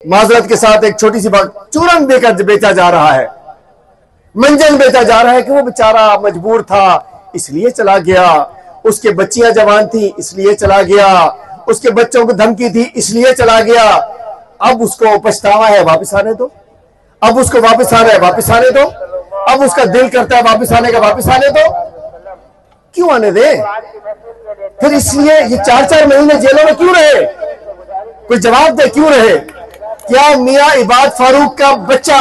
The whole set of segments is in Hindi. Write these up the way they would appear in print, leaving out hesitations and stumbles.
माजरत के साथ एक छोटी सी बात, चूरन देकर बेचा जा रहा है, मंजन बेचा जा रहा है कि वो बेचारा मजबूर था इसलिए चला गया, उसके बच्चियां जवान थी इसलिए चला गया, उसके बच्चों को धमकी थी इसलिए चला गया। अब उसको पछतावा है, वापस आने दो। अब उसको वापस आना है, वापस आने दो। अब उसका दिल करता है वापस आने का, वापस आने दो। क्यों आने दे? फिर इसलिए ये 4-4 महीने जेलों में क्यों रहे? कोई जवाब दे, क्यों रहे? क्या मियां इबाद फारूक का बच्चा,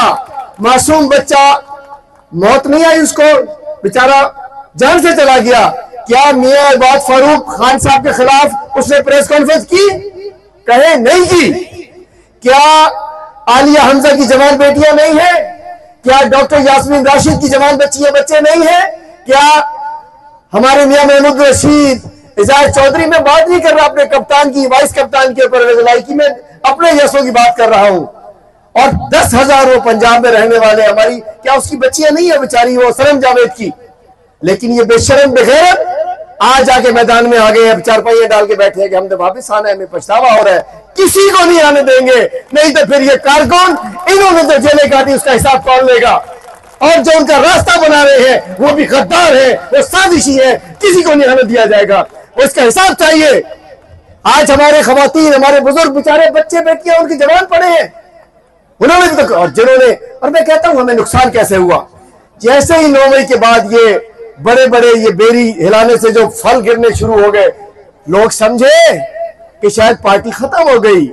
मासूम बच्चा, मौत नहीं आई उसको, बेचारा जान से चला गया? क्या मियां इबाद फारूक खान साहब के खिलाफ उसने प्रेस कॉन्फ्रेंस की? कहे नहीं की। क्या आलिया हमजा की जवान बेटियां नहीं है? क्या डॉक्टर यास्मीन राशिद की जवान बच्चे नहीं है? क्या हमारे मियां महमूद रशीद, इजाज चौधरी, में बात नहीं कर रहा अपने कप्तान की, वाइस कप्तान के ऊपर की, मैं अपने यशों की बात कर रहा हूं। और 10,000 वो पंजाब में रहने वाले हमारी, क्या उसकी बच्चियां नहीं है बेचारी, वो सरम जावेद की? लेकिन ये बेशरम बेगैरत आज आके मैदान में आ गए, अब चारपाइयां डाल के बैठे हैं कि हमने वापस आना है, हमें पछतावा हो रहा है। किसी को नहीं आने देंगे, नहीं तो फिर ये कारकुन, इन्होंने तो जेलें काटी, उसका हिसाब कौन लेगा? और जो उनका रास्ता बना रहे हैं वो भी गद्दार है, वो साजिशी है, किसी को नहीं आने दिया जाएगा, उसका हिसाब चाहिए। आज हमारे खवातीन, हमारे बुजुर्ग बेचारे बच्चे बेटियां उनकी जवान पड़े हैं, उन्होंने भी तो, और जिन्होंने, और मैं कहता हूं हमें नुकसान कैसे हुआ? जैसे ही 9 मई के बाद ये बड़े बड़े ये बेरी हिलाने से जो फल गिरने शुरू हो गए, लोग समझे कि शायद पार्टी खत्म हो गई,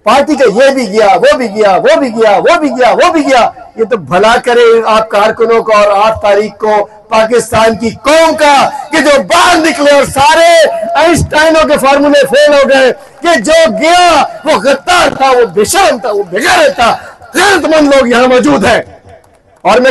पार्टी का ये भी गया, वो भी गया, वो भी गया, वो भी गया, वो भी गया। ये तो भला करे आप कारकुनों को और 8 तारीख को पाकिस्तान की कौम का कि जो बाहर निकले और सारे आइंस्टाइनों के फार्मूले फेल हो गए, कि जो गया वो गद्दार था, वो बेशर्म था, वो बेगैरत था। गैरतमंद लोग यहां मौजूद है। और मैं